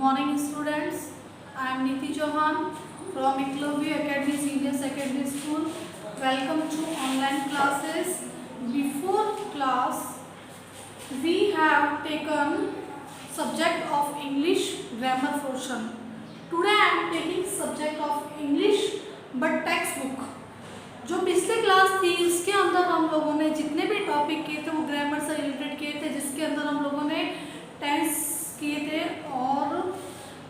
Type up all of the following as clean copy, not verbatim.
morning students. I am Niti Chauhan from Eklavya Academy Senior Secondary School. Welcome to online classes. Before class we have taken subject of English grammar portion. Today I am taking subject of English but textbook. जो पिछले class थी इसके अंदर हम लोगों ने जितने भी टॉपिक किए थे वो ग्रामर से रिलेटेड किए थे, जिसके अंदर हम लोगों ने टेंस किए थे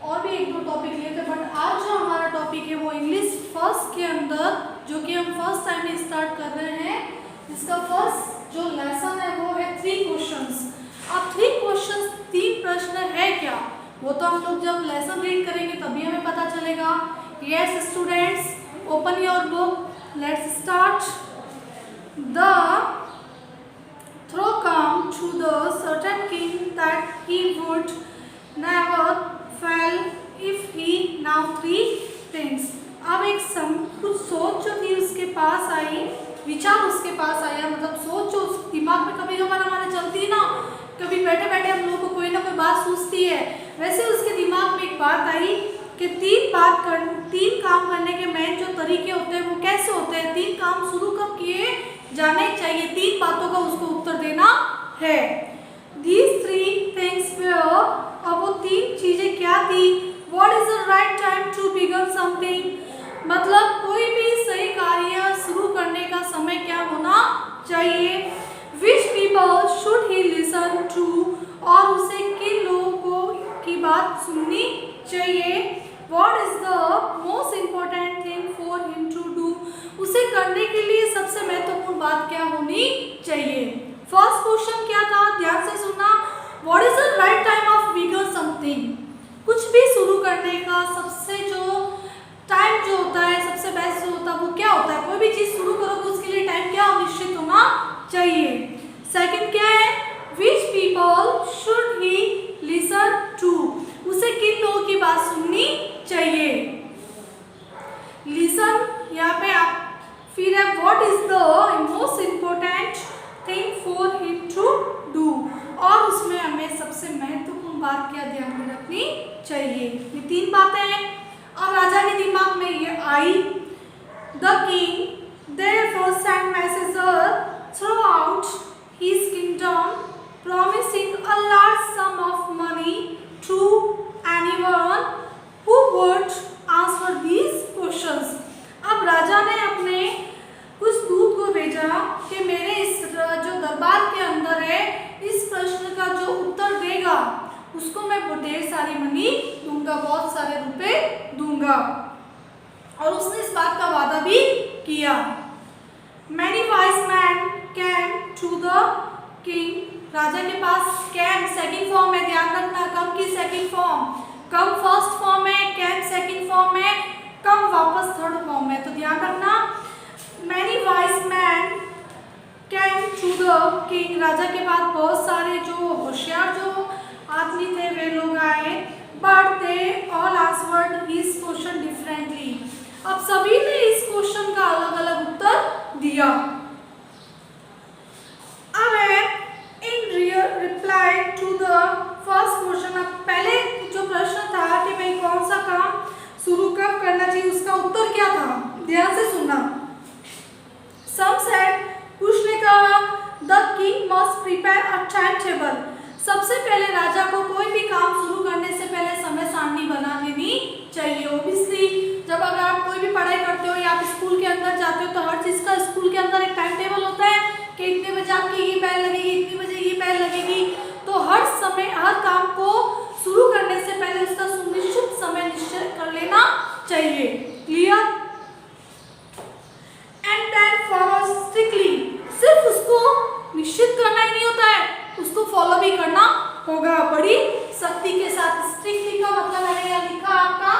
और भी एक दो टॉपिक लिए थे। बट आज जो हमारा टॉपिक है वो इंग्लिश फर्स्ट के अंदर, जो कि हम फर्स्ट टाइम में स्टार्ट कर रहे हैं, इसका फर्स्ट जो लेसन है वो है 3 क्वेश्चंस। अब 3 क्वेश्चंस 3 प्रश्न है क्या, वो तो हम लोग जब लेसन रीड करेंगे तभी हमें पता चलेगा। Yes students, open your book, let's start. The throw come to the certain king that he would never fail if he now 3 things. अब एक कुछ सोच जो थी उसके पास आई, विचार उसके पास आया, मतलब सोच जो उस दिमाग में कभी हमारे चलती ना, कभी बैठे बैठे हम लोग को कोई ना कोई बात सूझती है, वैसे उसके दिमाग में एक बात आई कि 3 काम करने के मेन जो तरीके होते हैं वो कैसे होते हैं, 3 काम शुरू कब किए जाने चाहिए, 3 बातों का उसको उत्तर देना है। These 3 things were, अब वो 3 चीजें क्या थी? What is the right time to begin something? मतलब कोई भी सही कार्य शुरू करने का समय क्या होना चाहिए। Which people should he listen to? और उसे किन लोगों की बात सुननी चाहिए। What is the most important thing for him to do? उसे करने के लिए सबसे महत्वपूर्ण बात क्या होनी चाहिए। फर्स्ट क्वेश्चन क्या था, ध्यान से सुनना। What is the right time of begin something? कुछ भी शुरू करने का सबसे जो टाइम जो होता है, सबसे बेस्ट जो होता है वो क्या होता है। कोई भी चीज शुरू करोगे उसके लिए टाइम क्या निश्चित होना चाहिए। सेकंड क्या है, which people should he listen to? उसे किन लोगों की बात सुननी चाहिए। लिसन यहाँ पे आप, फिर है what is the most important thing for him to do, और उसमें हमें सबसे महत्वपूर्ण बात क्या ध्यान में रखनी चाहिए। ये 3 बातें हैं। अब राजा के दिमाग में ये आई, the king therefore sent messengers throughout his kingdom promising a large sum of money to anyone who would answer these questions. अब राजा ने अपने कुछ दूत को भेजा कि मेरे इस जो दरबार के अंदर है, इस प्रश्न का जो उत्तर देगा उसको मैं ढेर सारी मनी दूंगा, बहुत सारे रुपए दूंगा, और उसने इस बात का वादा भी किया। Many wise men came to the king. राजा के पास कैम सेकंड फॉर्म है, ध्यान रखना, कम की second form, come first form है, कैम सेकंड फॉर्म है, कम वापस थर्ड फॉर्म है, तो ध्यान रखना। Many wise men came to the king. राजा के पास बहुत सारे जो होशियार जो आदमी थे वे लोग आए, but they all answered his question differently. अब सभी ने इस क्वेश्चन का अलग अलग उत्तर दिया। अब है in reply to the first question. अब पहले जो प्रश्न था कि भाई कौन सा काम शुरू कब करना चाहिए, उसका उत्तर क्या था, ध्यान से सुनना। Some said, कुछ ने कहा the king must prepare a timetable. सबसे पहले राजा को कोई भी काम शुरू करने से पहले समय सारणी बना लेनी चाहिए। ओब्वियसली जब अगर आप कोई भी पढ़ाई करते हो या आप स्कूल के अंदर जाते हो तो हर चीज का स्कूल के अंदर एक टाइम टेबल होता है कि इतने बजे आपकी ये बेल लगेगी, इतने बजे ये बेल लगेगी, तो हर समय हर काम को शुरू करने से पहले उसका सुनिश्चित समय निश्चित कर लेना चाहिए। Clear? And then follow strictly. सिर्फ उसको निश्चित करना ही नहीं होता है, उसको फॉलो भी करना होगा बड़ी सख्ती के साथ। स्ट्रिक्टली का मतलब है यहाँ लिखा आपका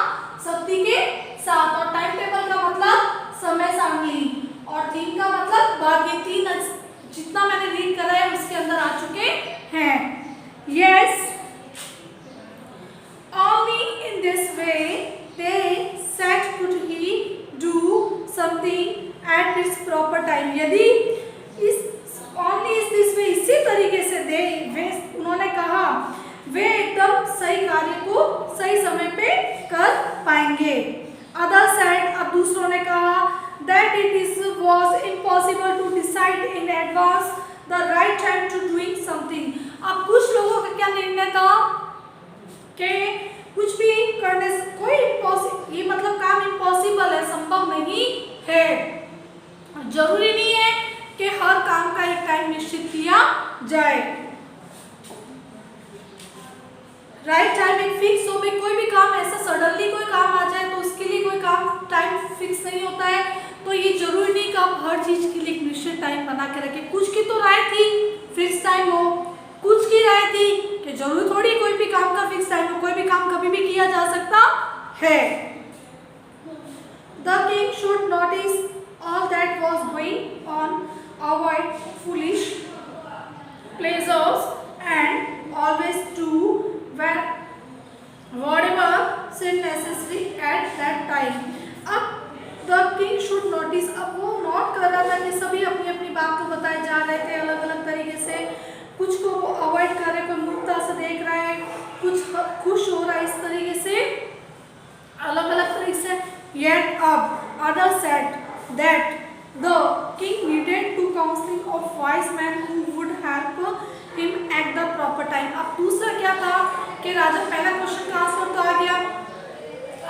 सख्ती के साथ, और टाइम टेबल का मतलब समय सारणी, और 3 का मतलब बाकी 3 जितना मैंने रीड करा है उसके अंदर आ चुके हैं। Yes, only in this way they said could he do something at its proper time. यदि only is this way, इसी तरीके से वे उन्होंने कहा वे एकदम सही कार्य को सही जरूरी नहीं है कि हर काम का एक टाइम निश्चित किया जाए। राइट टाइमिंग फिक्स हो, कोई भी काम ऐसा सडनली कोई काम आ जाए तो उसके लिए कोई काम टाइम फिक्स नहीं होता है। तो ये जरूरी नहीं कि आप हर चीज के लिए एक निश्चित टाइम बना के रखें। कुछ की तो राय थी फिक्स टाइम हो, कुछ की राय थी कि जरूरी थोड़ी कोई भी काम का फिक्स टाइम हो, कोई भी काम कभी भी किया जा सकता है। The king should notice all that was going on, avoid foolish pleasures and always do whatever seemed necessary at that time. अब the king should notice, अब वो नोट कर रहा था कि सभी अपनी अपनी बात को बताए जा रहे थे अलग अलग तरीके से। कुछ को वो अवॉइड कर रहे, कोई मुक्ता से देख रहा है, कुछ खुश हो रहा है, इस तरीके से अलग अलग तरीके से। Yet others said that the king needed to counseling of wise men who would help him at the proper time. अब दूसरा क्या था कि राजा, पहला क्वेश्चन का आंसर तो आ गया।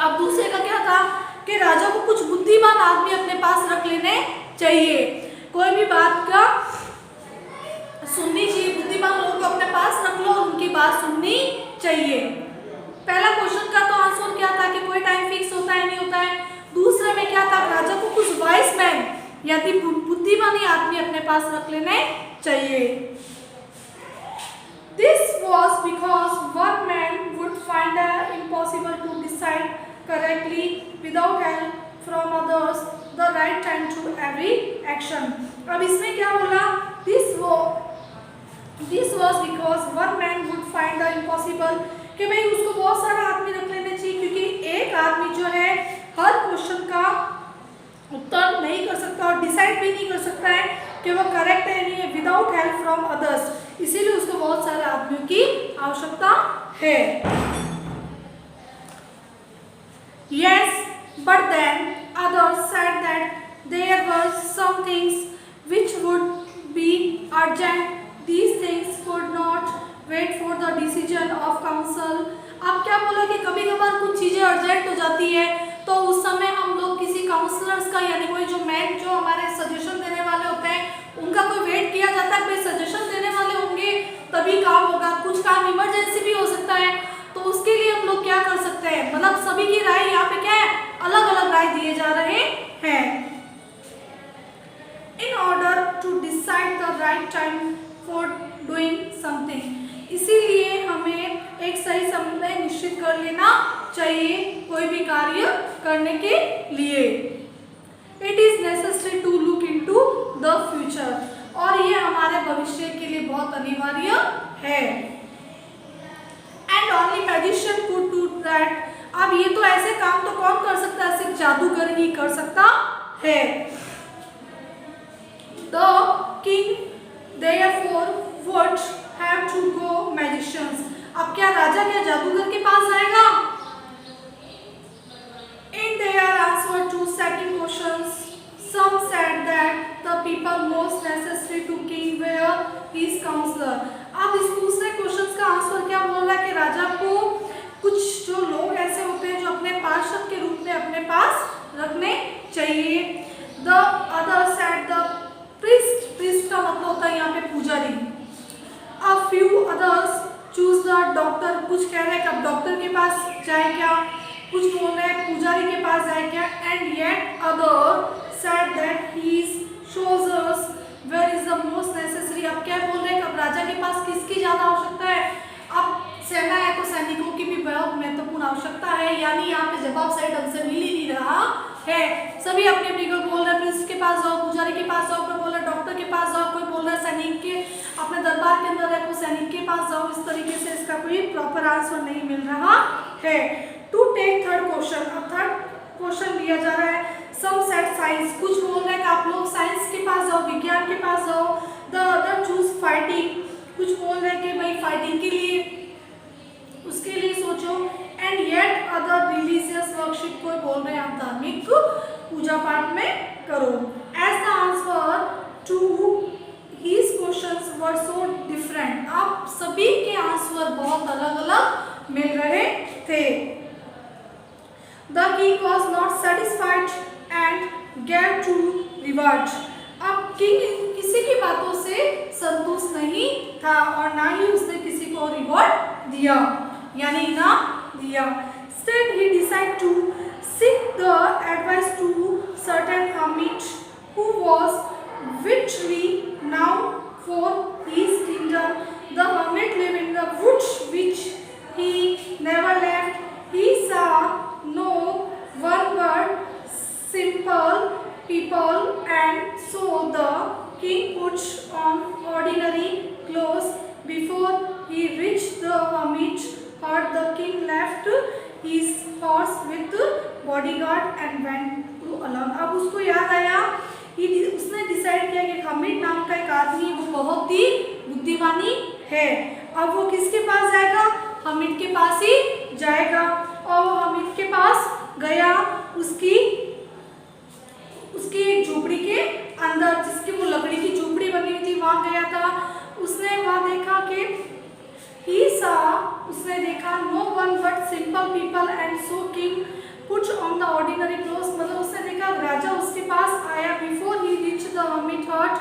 अब दूसरे का क्या था कि राजा को कुछ बुद्धिमान आदमी अपने पास रख लेने चाहिए, कोई भी बात का सुननी चाहिए, बुद्धिमान लोगों को अपने पास रख लो, उनकी बात सुननी चाहिए। पहला क्वेश्चन का तो आंसर क्या था कि कोई टाइम फिक्स होता है नहीं होता है। दूसरे में क्या था, राजा को कुछ वाइस मैन यानी बुद्धिमानी आदमी अपने पास रख लेने चाहिए। This was because one man would find it impossible to decide correctly without help from others the right time to every action. अब इसमें क्या बोला, This was because one man would find it impossible कि भाई उसको बहुत सारा आदमी रख लेने चाहिए, क्योंकि एक आदमी जो है हर क्वेश्चन का उत्तर नहीं कर सकता और डिसाइड भी नहीं कर सकता है कि वो करेक्ट है नहीं है विदाउट हेल्प फ्रॉम अदर्स, इसीलिए उसको बहुत सारे आदमियों की आवश्यकता है। Yes, but then others said that there were some things which would be urgent. These things could not wait for the decision of council. अब क्या बोला कि कभी कभार कुछ चीजें अर्जेंट हो जाती है तो उस समय हम लोग किसी काउंसलर्स का यानी कोई जो मैन जो हमारे सजेशन देने वाले होते हैं उनका कोई वेट किया जाता है। कोई सजेशन देने वाले होंगे तभी काम होगा, कुछ काम इमरजेंसी भी हो सकता है तो उसके लिए हम लोग क्या कर सकते हैं, मतलब सभी की राय यहाँ पे क्या है, अलग अलग राय दिए जा रहे हैं। In order to decide the right time for doing something, इसीलिए हमें एक सही समय निश्चित कर लेना चाहिए कोई भी कार्य करने के लिए। It is necessary to look into the future, और ये हमारे भविष्य के लिए बहुत अनिवार्य है। And only magician could do that. अब ये तो ऐसे काम तो कौन कर सकता है, सिर्फ जादूगर ही कर सकता है। The king therefore would have to go magicians. अब क्या राजा क्या जादूगर के पास आएगा? In their answer to second questions, some said that the people most necessary to king were his counselor. अब इस दूसरे क्वेश्चन का आंसर क्या बोल रहा है कि राजा को कुछ जो लोग ऐसे होते हैं जो अपने पार्षद के रूप में अपने पास रखने चाहिए। The other said the priest, priest का मतलब होता है यहाँ पे पुजारी। A few others choose the doctor, कुछ कह रहे हैं कि अब डॉक्टर के पास जाए क्या, कुछ बोल रहे हैं पुजारी के पास जाए क्या। And yet other said that his soldiers where is the most necessary. अब क्या बोल रहे हैं कि अब राजा के पास किसकी ज्यादा आवश्यकता है, अब सेना है तो सैनिकों की भी बहुत महत्वपूर्ण आवश्यकता है। यानी यहाँ पे जवाब सही ढंग से मिल ही नहीं रहा है, सभी अपनी अपनी को बोल रहे प्रिंस के पास जाओ, पुजारी के पास जाओ, कोई बोल रहा डॉक्टर के पास जाओ, कोई बोल रहा सैनिक के अपने दरबार के अंदर है तो सैनिक के पास जाओ। इस तरीके से इसका कोई प्रॉपर आंसर नहीं मिल रहा है। टू टेक थर्ड क्वेश्चन, अब थर्ड क्वेश्चन दिया जा रहा है। सम सेट साइंस, कुछ बोल रहे हैं कि आप लोग साइंस के पास जाओ, विज्ञान के पास जाओ। द अदर चूज फाइटिंग, कुछ बोल रहे हैं कि भाई फाइटिंग के लिए उसके लिए सोचो। And yet other religious worship, कोई बोल रहे हैं आप धार्मिक पूजा पाठ में करो। As the answer to his questions were so different, आप सभी के आंसर बहुत अलग अलग मिल रहे थे। The king was not satisfied and gave to reward. अब किंग किसी की बातों से संतुष्ट नहीं था और ना ही उसने किसी को रिवॉर्ड दिया, यानी इनाम दिया। Instead he decided to seek the advice to certain hermit who was richly known for his kingdom. The hermit lived in the woods which he never left. He saw no one but simple people, and so the king puts on ordinary clothes. Before he reached the hermit hut, the king left his horse with bodyguard and went to alone. अब उसको याद आया, उसने decide किया कि hermit नाम का एक आदमी वो बहुत ही बुद्धिमानी है। अब वो किसके पास जाएगा? हमिट के पास ही जाएगा। और वो हमिट के पास गया, उसकी झोपड़ी के अंदर, जिसकी वो लकड़ी की झोपड़ी बनी हुई थी, वहां गया था। उसने वहां देखा कि उसने देखा no one but simple people, and so king puts on the ordinary clothes। मतलब उसने देखा राजा उसके पास आया। Before he reached the hermit hut,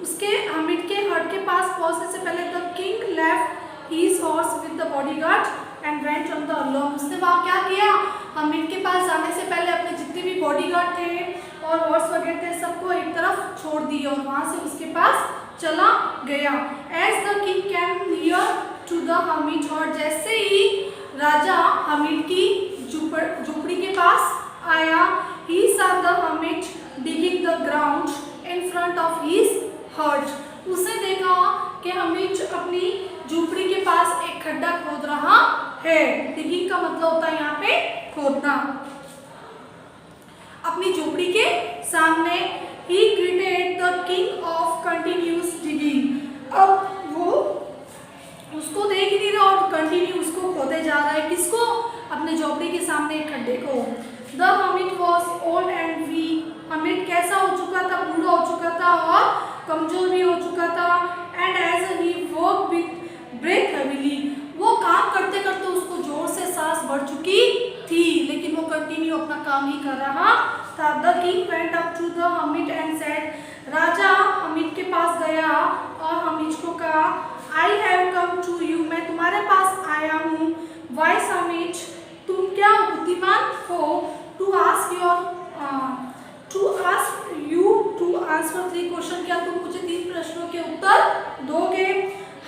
उसके हमिट के हट के पास पहुंचने से पहले the king left his horse with the bodyguard and went on the alone। उसने वहाँ क्या किया? हमिट के पास जाने से पहले अपने जितने भी बॉडीगार्ड थे और हॉर्स वगैरह थे सबको एक तरफ छोड़ दिए और वहाँ से उसके पास चला गया। As the king came near to the hermit hut, जैसे ही राजा हमिट की झोपड़ी के पास आया, he saw the hermit digging the ground in front of his hut। उसने देखा कि हमिट अपनी झोपड़ी के पास एक खड्डा खोद रहा है। डिगिंग का मतलब होता है यहाँ पे खोदना। अपनी झोपड़ी के सामने he greeted the king of continuous digging। अब वो उसको देख नहीं रहा और कंटिन्यू उसको खोदे जा रहा है। किसको? अपने झोपड़ी के सामने एक खड्डे को। The hermit was old and weak। Hermit कैसा हो चुका था? बूढ़ा हो चुका था और कमजोर भी हो चुका था। And as he worked with breath heavily, वो काम करते करते उसको जोर से सांस बढ़ चुकी थी, लेकिन वो कंटिन्यू अपना काम ही कर रहा था। The king went up to the hermit and said, Raja hermit के पास गया और हमिट को कहा, I have come to you, मैं तुम्हारे पास आया हूँ। Wise hermit, तुम क्या बुद्धिमान हो? To ask you to answer 3 questions, क्या तुम मुझे 3 प्रश्नों के उत्तर दोगे?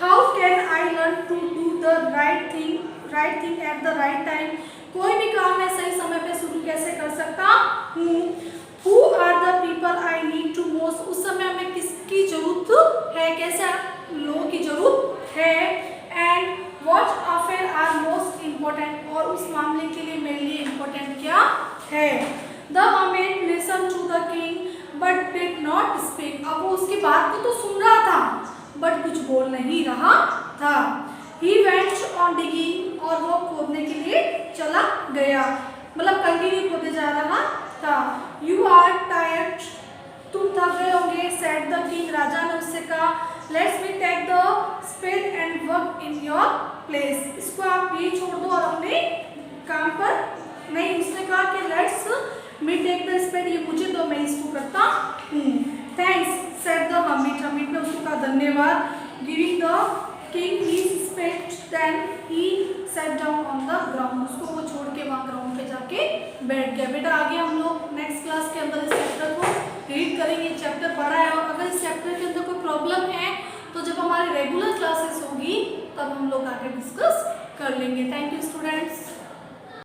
How can I learn to do the right thing at the right time? कोई भी काम मैं सही समय पे शुरू कैसे कर सकता हूँ? Who are the people I need to most? उस समय हमें किसकी जरूरत है? कैसे लोगों की जरूरत है? And what affair are most important? और उस मामले के लिए मेरे लिए important क्या है? The hermit listened to the king but did not speak। अब वो उसकी बात को तो सुन रहा था बट कुछ बोल नहीं रहा था। He went on digging, और वो खोदने के लिए चला गया, मतलब कंटिन्यू खोदे जा रहा था। You are tired, तुम थक गए होंगे, said the king, राजा ने उससे कहा। Let me take the spade and work in your place। इसको आप ये छोड़ दो और अपने काम पर नहीं। उसने कहा कि let's me take the spade, ये मुझे दो, मैं इसको करता हूँ। Thanks, said the hermit। hermit ने उसको कहा धन्यवाद। Giving the king his spade, then he sat down on the ground। उसको वो छोड़ के वहाँ ग्राउंड पे जाके बैठ गया। बेटा आगे हम लोग नेक्स्ट क्लास के अंदर इस चैप्टर को रीड करेंगे। चैप्टर पढ़ा है और अगर इस चैप्टर के अंदर कोई प्रॉब्लम है तो जब हमारी रेगुलर क्लासेस होगी तब हम लोग आगे डिस्कस कर लेंगे। Thank you students.